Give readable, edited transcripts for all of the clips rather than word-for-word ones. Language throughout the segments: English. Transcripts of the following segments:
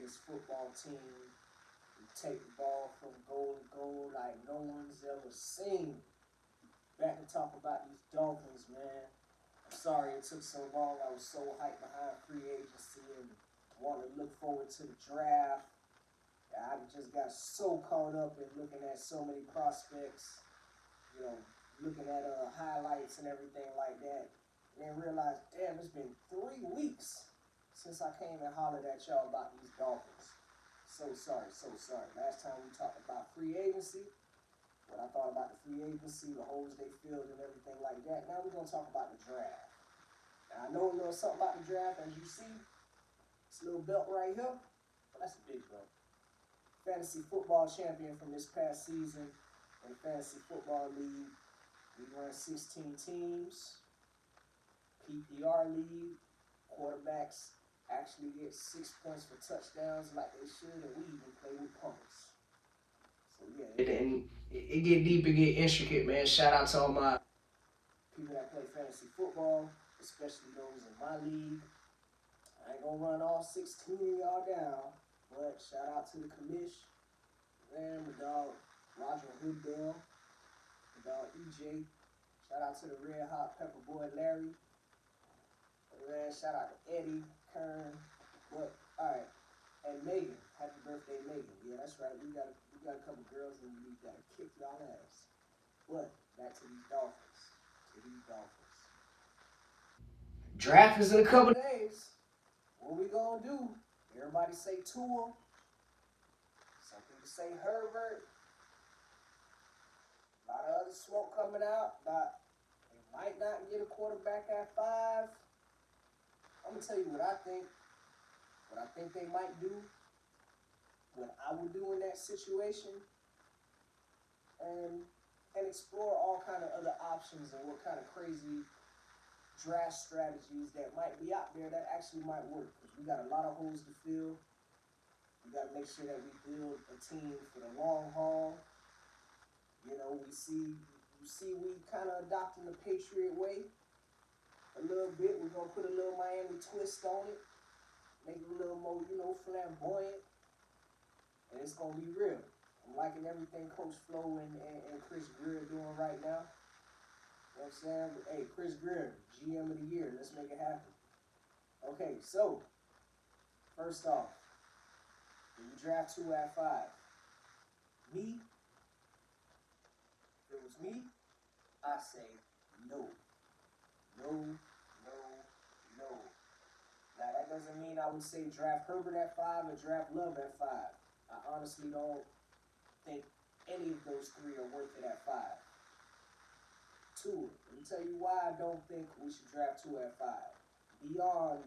this football team who take the ball from goal to goal like no one's ever seen. Back to talk about these Dolphins, man. I'm sorry it took so long. I was so hyped behind free agency and wanted to look forward to the draft. I just got so caught up in looking at so many prospects, you know, looking at highlights and everything like that, and then realized, damn, it's been 3 weeks since I came and hollered at y'all about these Dolphins. So sorry, so sorry. Last time we talked about free agency, what I thought about the free agency, the holes they filled, and everything like that. Now we're gonna talk about the draft. Now I know a little something about the draft, as you see, this little belt right here. Well, that's a big belt. Fantasy football champion from this past season in the fantasy football league. We run 16 teams, PPR league. Quarterbacks actually get 6 points for touchdowns like they should, and we even play with punters. So yeah, it get deep, it get intricate, man. Shout out to all my people that play fantasy football, especially those in my league. I ain't gonna run all 16 of y'all down, but shout out to the commish, man, my dog Roger Hoodell, my dog EJ. Shout out to the Red Hot Pepper Boy Larry. Man, shout out to Eddie, Kern, but alright. And Megan. Happy birthday, Megan. Yeah, that's right. We got a couple girls in the league that kick y'all ass. But back to these Dolphins. To these Dolphins. Draft is in a couple days. What we gonna do? Everybody say TUA. Some people say Herbert. A lot of other smoke coming out. But they might not get a quarterback at 5. I'm gonna tell you what I think. What I think they might do. What I would do in that situation. And explore all kind of other options and what kind of crazy draft strategies that might be out there that actually might work. Because we got a lot of holes to fill. We got to make sure that we build a team for the long haul. You know, we kind of adopting the Patriot way a little bit. We're gonna put a little Miami twist on it, make it a little more, flamboyant, and it's gonna be real. I'm liking everything Coach Flo and Chris Greer doing right now. You know what I'm saying? Hey, Chris Greer, GM of the year. Let's make it happen. Okay, so, first off, when you draft 2 at 5, me, if it was me, I say no. No, no, no. Now, that doesn't mean I would say draft Herbert at 5 or draft Love at 5. I honestly don't think any of those three are worth it at 5. 2. Let me tell you why I don't think we should draft 2 at 5. Beyond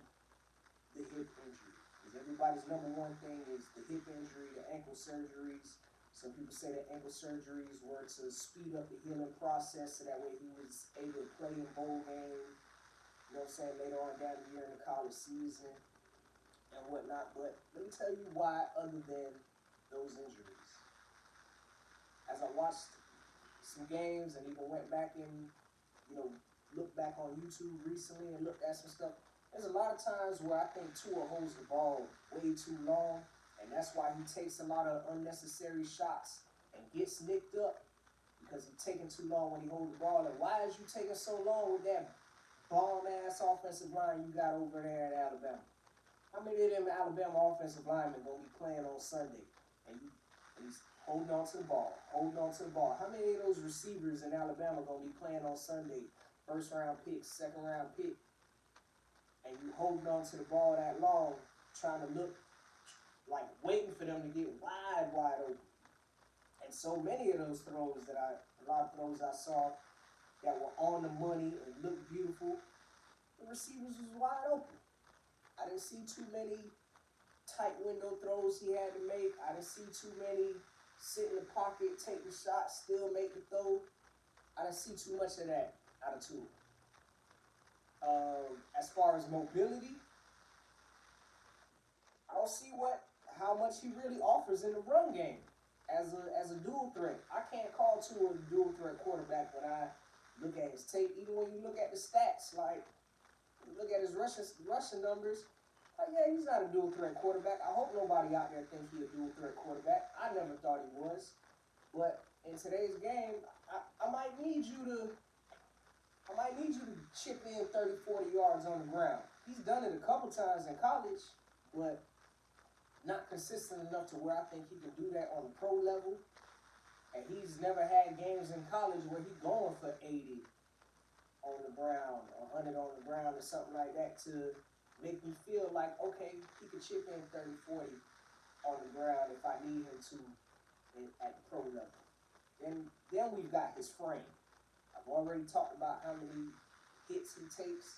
the hip injury. Because everybody's number one thing is the hip injury, the ankle surgeries. Some people say that ankle surgeries were to speed up the healing process so that way he was able to play in bowl game, you know what I'm saying, later on down the year in the college season and whatnot. But let me tell you why other than those injuries. As I watched some games and even went back and, looked back on YouTube recently and looked at some stuff, there's a lot of times where I think Tua holds the ball way too long, and that's why he takes a lot of unnecessary shots and gets nicked up because he's taking too long when he holds the ball. And why is you taking so long with that bomb-ass offensive line you got over there in Alabama? How many of them Alabama offensive linemen going to be playing on Sunday? And he's holding on to the ball, holding on to the ball. How many of those receivers in Alabama going to be playing on Sunday? First-round pick, second-round pick. And you holding on to the ball that long, trying to look like waiting for them to get wide open. And so many of those throws a lot of throws I saw that were on the money and looked beautiful, the receivers was wide open. I didn't see too many tight window throws he had to make. I didn't see too many sit in the pocket, take the shot, still make the throw. I didn't see too much of that out of Tua. As far as mobility, I don't see how much he really offers in the run game as a dual threat. I can't call Tua a dual threat quarterback when I look at his tape. Even when you look at the stats, like you look at his rushing numbers, Yeah, he's not a dual threat quarterback. I hope nobody out there thinks he's a dual threat quarterback. I never thought he was. But in today's game, I might need you to chip in 30, 40 yards on the ground. He's done it a couple times in college, but not consistent enough to where I think he can do that on the pro level. And he's never had games in college where he's going for 80 on the ground, 100 on the ground, or something like that to make me feel like, okay, he could chip in 30, 40 on the ground if I need him to at the pro level. Then we've got his frame. I've already talked about how many hits he takes.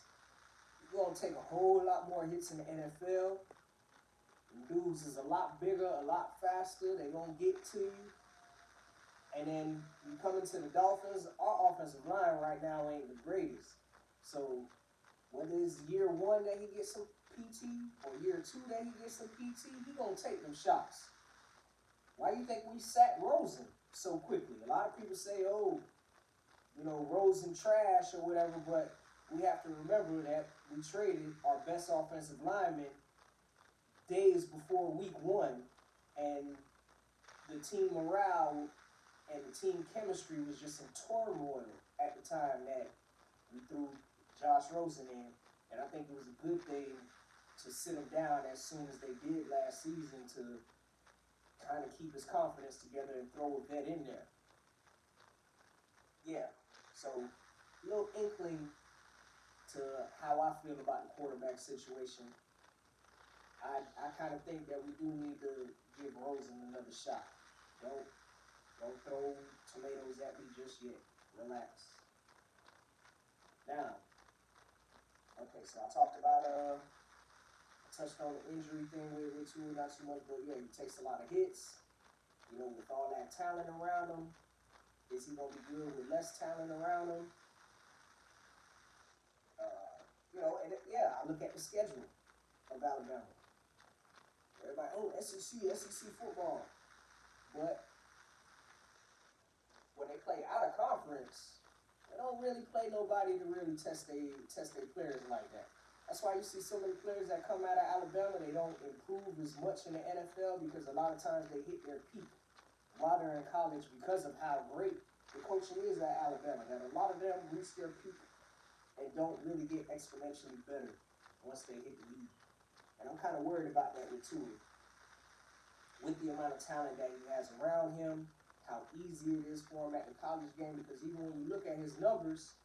He's going to take a whole lot more hits in the NFL. The dudes is a lot bigger, a lot faster. They're going to get to you. And then you come into the Dolphins, our offensive line right now ain't the greatest. So whether it's year one that he gets some PT or year two that he gets some PT, he going to take them shots. Why do you think we sat Rosen so quickly? A lot of people say, oh, you know, Rosen trash or whatever, but we have to remember that we traded our best offensive lineman days before week one, and the team morale and the team chemistry was just in turmoil at the time that we threw Josh Rosen in. And I think it was a good thing to sit him down as soon as they did last season to kind of keep his confidence together and throw a vet in there. Yeah, so a little inkling to how I feel about the quarterback situation. I kind of think that we do need to give Rosen another shot. Don't throw tomatoes at me just yet. Relax. Now, okay, so I talked about touched on the injury thing with TUA, not too much, but yeah, he takes a lot of hits. You know, with all that talent around him, is he gonna be good with less talent around him? You know, and yeah, I look at the schedule of Alabama. Everybody, oh, SEC football, but when they play out of conference, they don't really play nobody to really test their players like that. That's why you see so many players that come out of Alabama, they don't improve as much in the NFL because a lot of times they hit their peak while they're in college because of how great the coaching is at Alabama. That a lot of them reach their peak and don't really get exponentially better once they hit the league. And I'm kind of worried about that with TUA. With the amount of talent that he has around him, how easy it is for him at the college game, because even when you look at his numbers,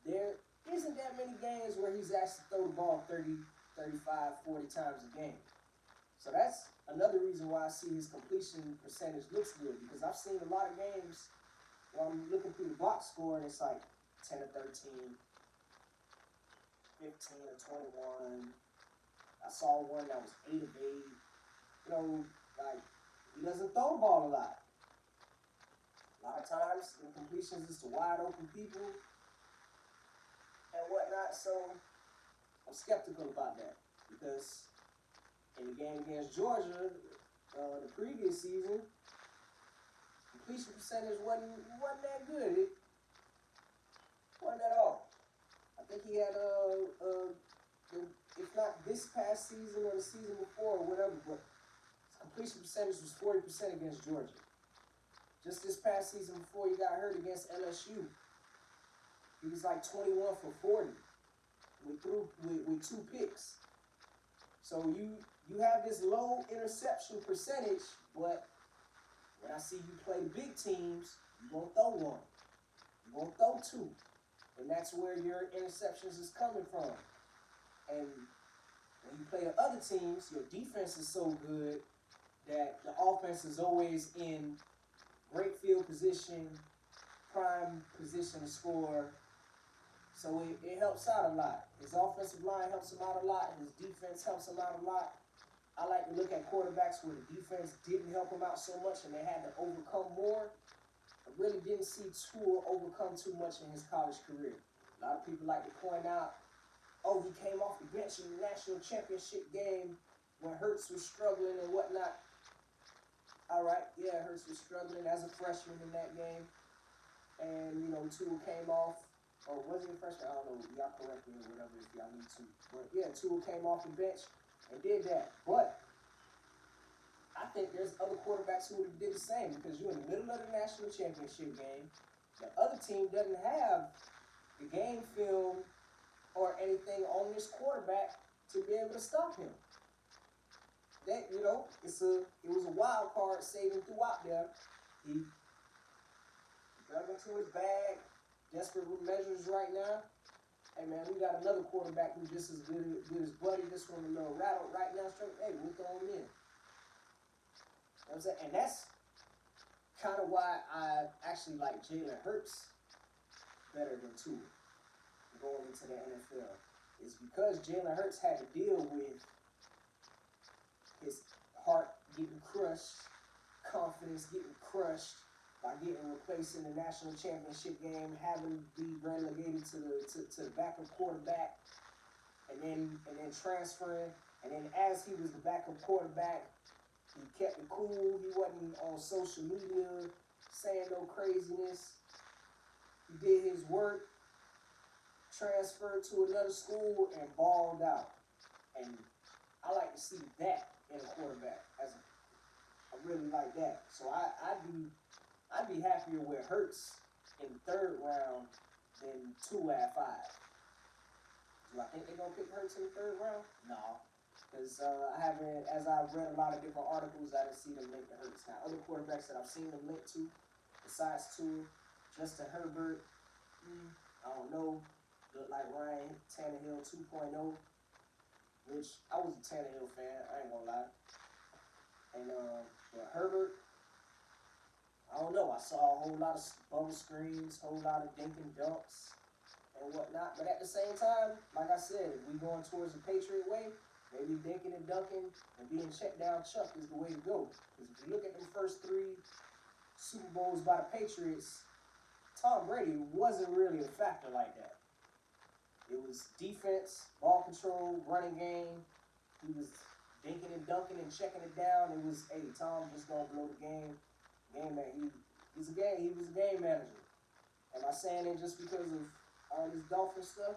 there isn't that many games where he's asked to throw the ball 30, 35, 40 times a game. So that's another reason why I see his completion percentage looks good, because I've seen a lot of games where I'm looking through the box score and it's like 10 to 13, 15 to 21. I saw one that was 8 of 8. You know, like, he doesn't throw the ball a lot. A lot of times, the completions is to wide open people and whatnot. So I'm skeptical about that because in the game against Georgia, the previous season, completion percentage wasn't that good. It wasn't at all. I think he had if not this past season or the season before or whatever, but his completion percentage was 40% against Georgia. Just this past season before he got hurt against LSU, he was like 21 for 40 with 2 picks. So you have this low interception percentage, but when I see you play the big teams, you're going to throw one. You're going to throw 2. And that's where your interceptions is coming from. And when you play the other teams, your defense is so good that the offense is always in great field position, prime position to score. So it helps out a lot. His offensive line helps him out a lot. His defense helps him out a lot. I like to look at quarterbacks where the defense didn't help him out so much and they had to overcome more. I really didn't see TUA overcome too much in his college career. A lot of people like to point out, oh, he came off the bench in the national championship game when Hurts was struggling and whatnot. All right, yeah, Hurts was struggling as a freshman in that game. And, you know, TUA came off, or was he a freshman? I don't know, y'all correct me or whatever if y'all need to. But, yeah, TUA came off the bench and did that. But I think there's other quarterbacks who would have did the same because you're in the middle of the national championship game. The other team doesn't have the game film or anything on this quarterback to be able to stop him. That it was a wild card saving throughout there. He dug into his bag, desperate measures right now. Hey man, we got another quarterback who's just as good as Buddy. This one a little rattled right now. Straight, hey, we'll throw him in. You know what I'm saying? And that's kind of why I actually like Jalen Hurts better than Tua going into the NFL. Is because Jalen Hurts had to deal with his heart getting crushed, confidence getting crushed by getting replaced in the national championship game, having to be relegated to the backup quarterback, and then transferring. And then as he was the backup quarterback, he kept it cool. He wasn't on social media saying no craziness. He did his work, transferred to another school, and balled out. And I like to see that in a quarterback. I really like that. So I'd be happier with Hurts in the third round than Tua at 5. Do I think they're gonna pick Hurts in the third round? No. Because I haven't, as I've read a lot of different articles, I didn't see them link to Hurts. Now, other quarterbacks that I've seen them linked to, besides Tua, Justin Herbert, I don't know, look like Ryan Tannehill 2.0, which I was a Tannehill fan, I ain't gonna lie. And but Herbert, I don't know, I saw a whole lot of bubble screens, whole lot of dink and dunks and whatnot. But at the same time, like I said, if we going towards the Patriot way, maybe dinking and dunking and being checked down Chuck is the way to go. Because if you look at the first 3 Super Bowls by the Patriots, Tom Brady wasn't really a factor like that. It was defense, ball control, running game. He was dinking and dunking and checking it down. It was, hey, Tom just gonna blow the game. He was a game manager. Am I saying it just because of all this Dolphins stuff?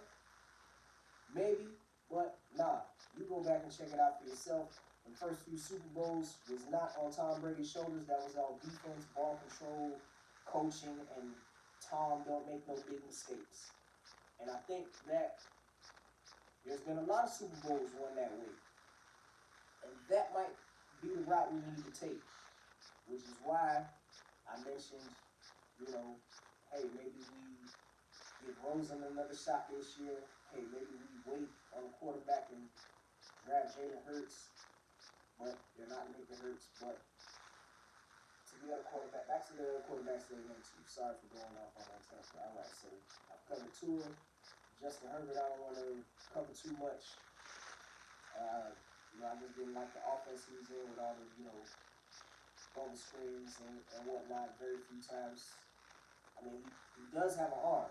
Maybe, but nah. You go back and check it out for yourself. The first few Super Bowls was not on Tom Brady's shoulders. That was all defense, ball control, coaching, and Tom don't make no big mistakes. And I think that there's been a lot of Super Bowls won that way. And that might be the route we need to take. Which is why I mentioned, hey, maybe we give Rosen another shot this year. Hey, maybe we wait on a quarterback and draft Jalen Hurts. But they're not making Hurts. But to be a quarterback, back to the quarterbacks they went to. Sorry for going off on that test. All right, so I've covered Tua. Justin Herbert, I don't want to cover too much. I just didn't like the offense he was in with all the, bubble screens and whatnot very few times. I mean, he does have an arm.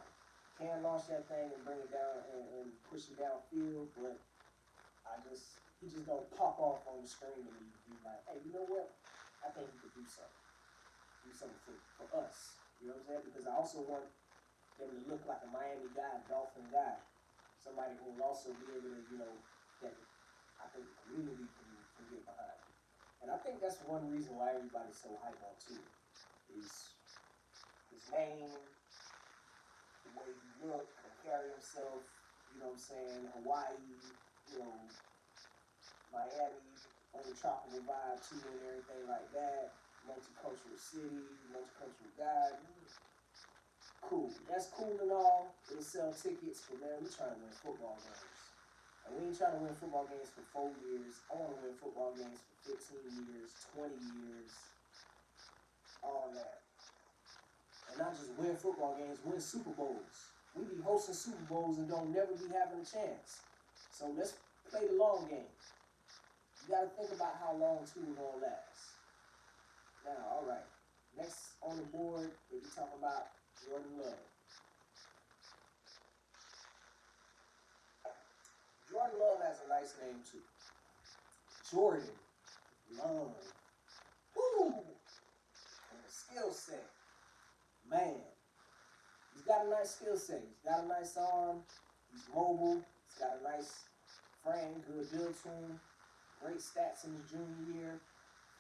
Can launch that thing and bring it down and push it downfield, but he just don't pop off on the screen and be like, hey, you know what? I think he could do something. Do something for us. You know what I'm saying? Because I also want them to look like a Miami guy, a Dolphin guy. Somebody who will also be able to, that I think the community can get behind. And I think that's one reason why everybody's so hyped on too. Is his name, the way he look and carry himself, you know what I'm saying, Hawaii, Miami, on the tropical vibe too and everything like that. Multicultural city, multicultural guy. Cool. That's cool and all. They sell tickets, but man, we're trying to win football games. And we ain't trying to win football games for 4 years. I want to win football games for 15 years, 20 years, all that. And not just win football games, win Super Bowls. We be hosting Super Bowls and don't never be having a chance. So let's play the long game. You got to think about how long two are going to last. Now, all right. Next on the board, we'll be talking about Jordan Love. Jordan Love has a nice name too. Jordan Love. Woo! And the skill set. Man. He's got a nice skill set. He's got a nice arm. He's mobile. He's got a nice frame, good build to him. great stats in his junior year.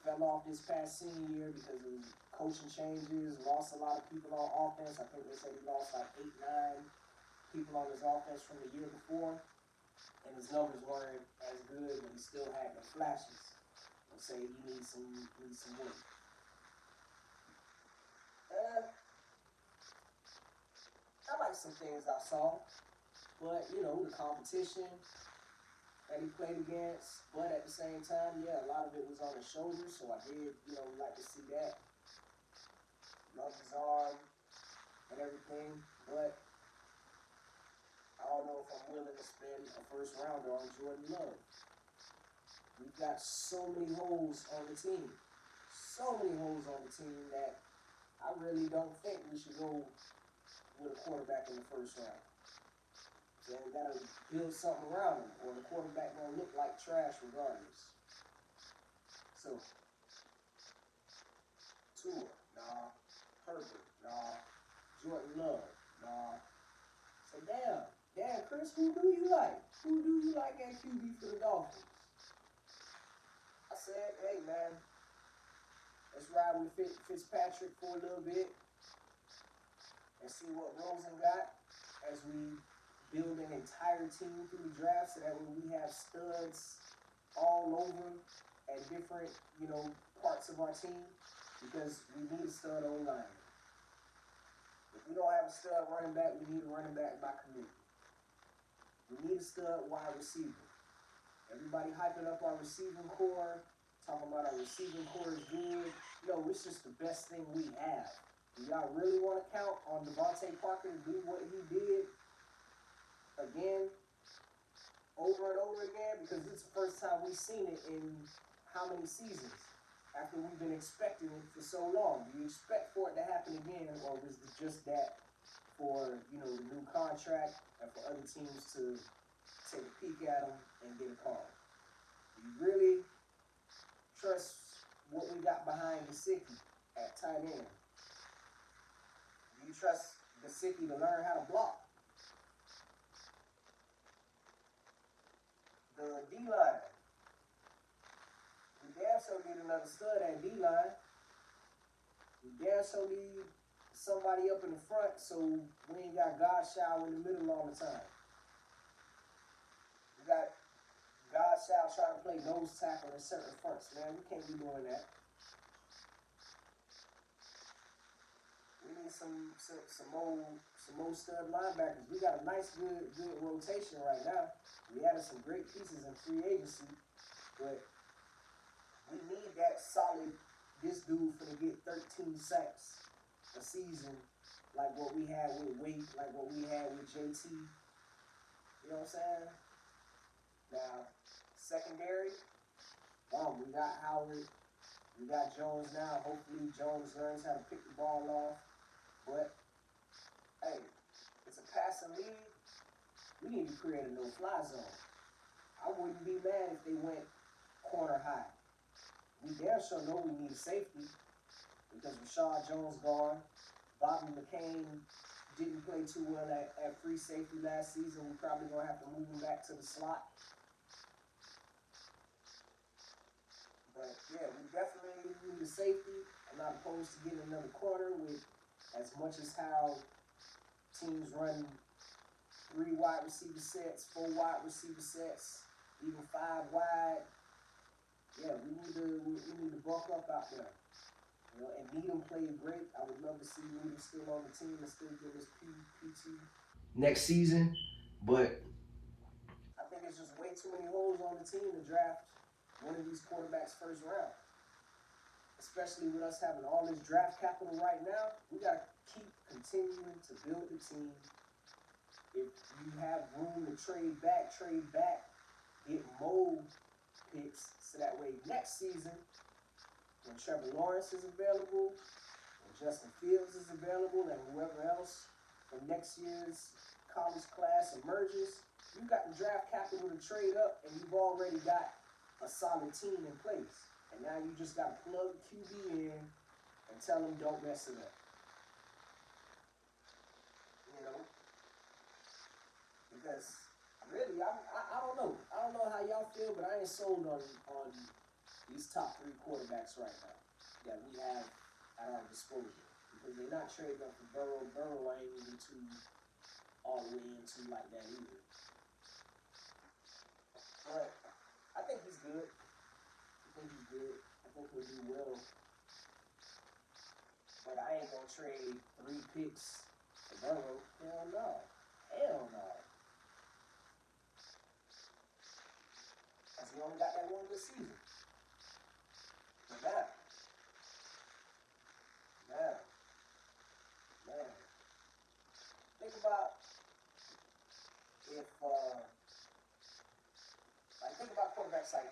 Fell off this past senior year because of coaching changes. Lost a lot of people on offense. I think they said he lost like 8, 9 people on his offense from the year before. And his numbers weren't as good, but he still had the flashes. I'll say he needs some work. I like some things I saw, but you know, the competition that he played against, but at the same time, yeah, a lot of it was on his shoulders, so I did, you know, like to see that. Love his arm and everything, but I don't know if I'm willing to spend a first rounder on Jordan Love. We've got so many holes on the team. So many holes on the team that I really don't think we should go with a quarterback in the first round. So we gotta build something around him, or the quarterback gonna look like trash regardless. So, TUA, nah. Herbert, nah. Jordan Love, nah. So damn, Chris, who do you like? Who do you like at QB for the Dolphins? I said, hey man, let's ride with Fitzpatrick for a little bit and see what Rosen got as we build an entire team through the draft, so that way we have studs all over at different, you know, parts of our team, because we need a stud O-line. If we don't have a stud running back, we need a running back by committee. We need a stud wide receiver. Everybody hyping up our receiving core, talking about our receiving core is good. No, it's just the best thing we have. Do y'all really want to count on Devontae Parker to do what he did again, over and over again? Because it's the first time we've seen it in how many seasons? After we've been expecting it for so long. Do you expect for it to happen again, or was it just that for, you know, the new contract and for other teams to take a peek at him and get a call? Do you really trust what we got behind Gesicki at tight end? Do you trust Gesicki to learn how to block? The D-line. We damn sure need another stud at D-line. We damn sure need somebody up in the front, so we ain't got Godshaw in the middle all the time. We got Godshaw trying to play nose tackle in certain fronts, man. We can't be doing that. We need some more stud linebackers. We got a nice, good rotation right now. We added some great pieces in free agency, but we need that solid. This dude finna get 13 sacks a season, like what we had with Wade, like what we had with JT. You know what I'm saying? Now, secondary, we got Howard, we got Jones now. Hopefully Jones learns how to pick the ball off. But, hey, it's a passing league. We need to create a no-fly zone. I wouldn't be mad if they went corner high. We damn sure know we need safety, because Rashad Jones gone. Bobby McCain didn't play too well at free safety last season. We're probably going to have to move him back to the slot. But, yeah, we definitely need a safety. I'm not opposed to getting another corner, with as much as how teams run 3 wide receiver sets, 4 wide receiver sets, even 5 wide. Yeah, we need to bulk up out there. You know, and Needham played great. I would love to see Needham still on the team and still get his PT next season. But I think it's just way too many holes on the team to draft one of these quarterbacks first round. Especially with us having all this draft capital right now, we got to keep continuing to build the team. If you have room to trade back, get more picks, so that way next season, when Trevor Lawrence is available, when Justin Fields is available, and whoever else from next year's college class emerges, you got the draft capital to trade up, and you've already got a solid team in place. And now you just got to plug QB in and tell them don't mess it up. You know? Because, I Really, I don't know. I don't know how y'all feel, but I ain't sold on these top three quarterbacks right now that we have at our disposal because they're not trading up for Burrow. Burrow ain't even too all the way into like that either. But I think he's good. I think he's good. I think he'll do well. But I ain't gonna trade 3 picks for Burrow. Hell no. Hell no. Because he only got that one good season. But now, man. Think about if, think about quarterbacks like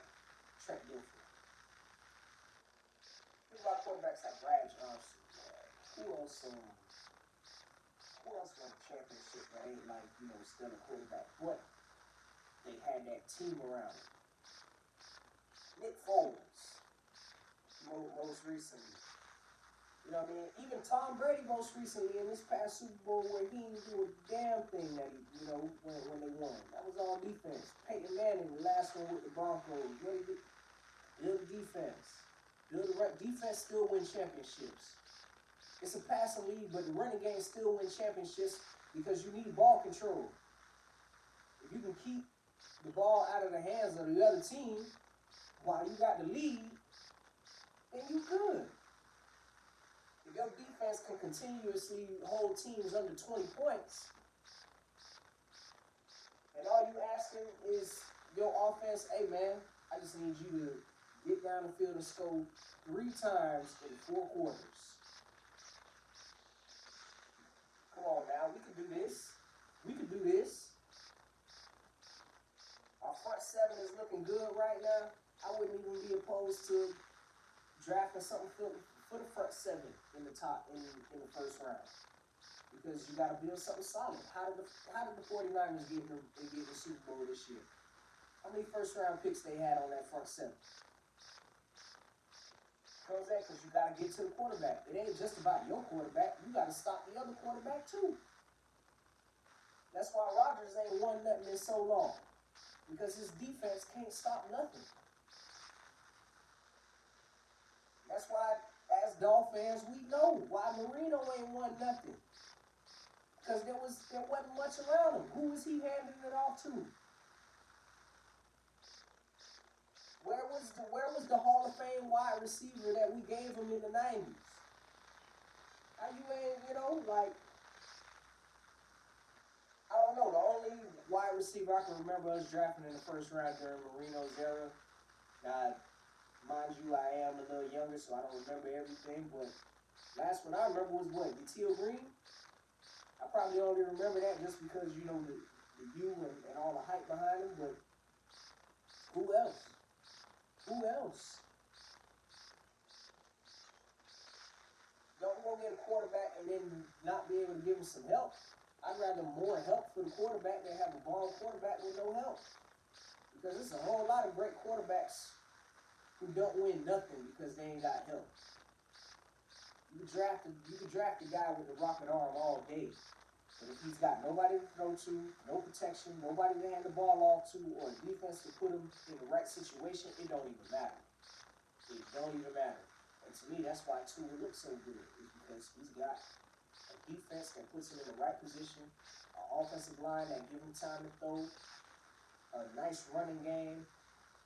Trent Dilfer. Think about quarterbacks like Brad Johnson. Who else? Who else won a championship that ain't like still a quarterback, but they had that team around him. Nick Foles, most recently. You know what I mean? Even Tom Brady most recently in this past Super Bowl where he didn't do a damn thing that when they won. That was all defense. Peyton Manning, the last one with the Broncos. Really build the defense. Defense still win championships. It's a passing league, but the running game still win championships because you need ball control. If you can keep the ball out of the hands of the other team while you got the lead, then you good. If your defense can continuously hold teams under 20 points, and all you asking is your offense, hey man, I just need you to get down the field and score 3 times in 4 quarters. Come on now, we can do this. We can do this. Our front 7 is looking good right now. I wouldn't even be opposed to drafting something for the front 7 in the first round. Because you got to build something solid. How did the 49ers get the Super Bowl this year? How many first round picks they had on that front 7? Because you got to get to the quarterback. It ain't just about your quarterback. You got to stop the other quarterback too. That's why Rodgers ain't won nothing in so long. Because his defense can't stop nothing. That's why, as Dolphins, we know why Marino ain't won nothing. Because there wasn't much around him. Who was he handing it off to? Where was the Hall of Fame wide receiver that we gave him in the 90s? How you ain't, I don't know. The only wide receiver I can remember us drafting in the first round during Marino's era. Mind you, I am a little younger, so I don't remember everything, but last one I remember was what? Teal Green? I probably only remember that just because, the U and all the hype behind him, but who else? Who else? Don't go get a quarterback and then not be able to give him some help. I'd rather more help for the quarterback than have a ball quarterback with no help. Because there's a whole lot of great quarterbacks who don't win nothing because they ain't got help. You can draft a guy with a rocket arm all day. But if he's got nobody to throw to, no protection, nobody to hand the ball off to, or a defense to put him in the right situation, it don't even matter. It don't even matter. And to me, that's why TUA looks so good, is because he's got a defense that puts him in the right position, an offensive line that gives him time to throw, a nice running game,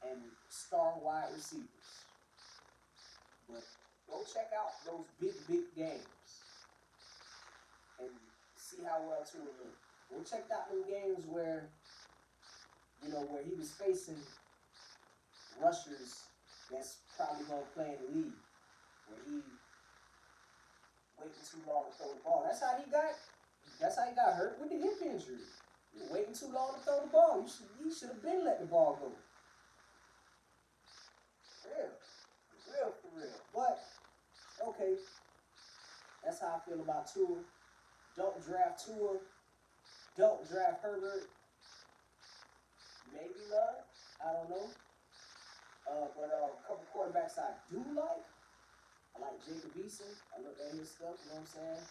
and star wide receivers. But go check out those big games and see how well TUA looked. Go check out those games where he was facing rushers that's probably going to play in the league, where he waiting too long to throw the ball. That's how he got hurt with the hip injury. He was waiting too long to throw the ball. He should have been let the ball go. Real for real. But okay, that's how I feel about TUA. Don't draft TUA. Don't draft Herbert. Maybe Love. I don't know. But a couple quarterbacks I do like. I like Jacob Eason. I look at his stuff, you know what I'm saying?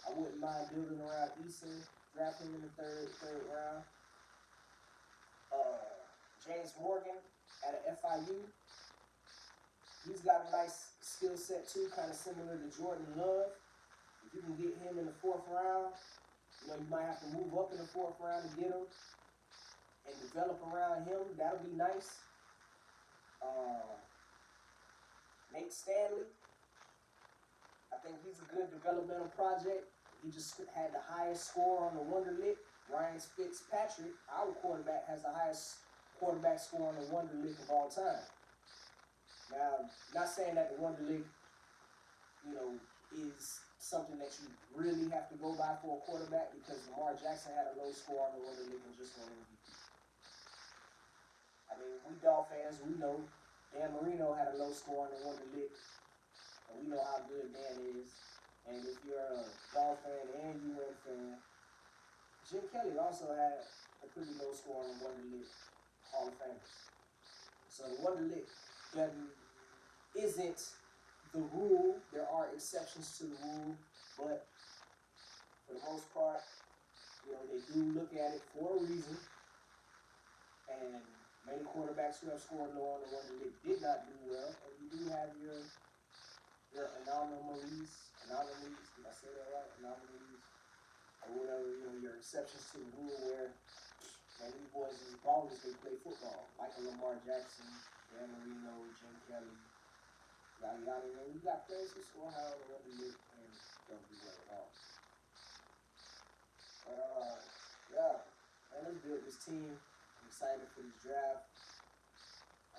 I wouldn't mind building around Eason, drafting him in the third round. James Morgan out of FIU. He's got a nice skill set too, kind of similar to Jordan Love. If you can get him in the 4th round, you might have to move up in the 4th round to get him and develop around him. That'll be nice. Nate Stanley, I think he's a good developmental project. He just had the highest score on the Wonderlic. Ryan Fitzpatrick, our quarterback, has the highest quarterback score on the Wonderlic of all time. Now, not saying that the Wonderlic, is something that you really have to go by for a quarterback, because Lamar Jackson had a low score on the Wonderlic and just won MVP. I mean, we Dolph fans, we know Dan Marino had a low score on the Wonderlic, and we know how good Dan is. And if you're a Dolph fan and you win fan, Jim Kelly also had a pretty low score on the Wonderlic Hall of Famers. So the Wonderlic isn't the rule. There are exceptions to the rule, but for the most part, they do look at it for a reason. And many quarterbacks who have scored low on the Wonderlic did not do well. And you do have your anomalies. Did I say that right? Anomalies, or whatever. Your exceptions to the rule where, man, these boys is ballers. They play football. Michael Lamar Jackson, Dan Marino, Jim Kelly, yada yada. We got players who score high on the Wonderlic and don't do well at all. But yeah, man, let's build this team. I'm excited for this draft.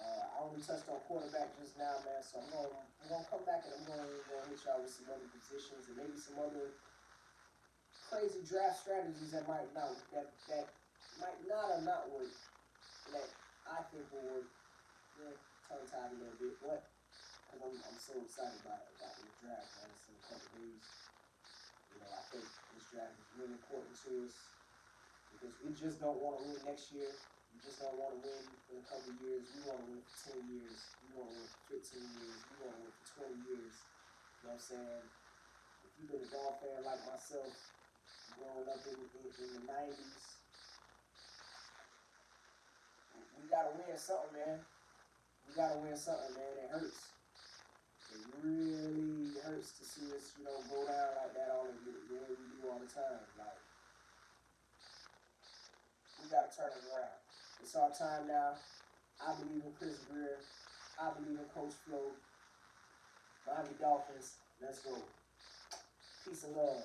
I only touched on quarterback just now, man, so I'm gonna come back and I'm gonna hit y'all with some other positions and maybe some other crazy draft strategies that might not or not work, that I think will work. Yeah, tongue tied a little bit, but because I'm so excited about this draft, man. It's in a couple days. I think this draft is really important to us because we just don't want to win next year. We just don't want to win in a couple years. We want to win for 10 years. We want to win for 15 years. We want to win for 20 years. You know what I'm saying? If you've been a Dolphin fan like myself, growing up in the 90s, we got to win something, man. We got to win something, man. It hurts. It really hurts to see us, go down like that the way we do all the time. Like, we got to turn it around. It's our time now. I believe in Chris Greer. I believe in Coach Flo. Miami Dolphins. Let's go. Peace and love.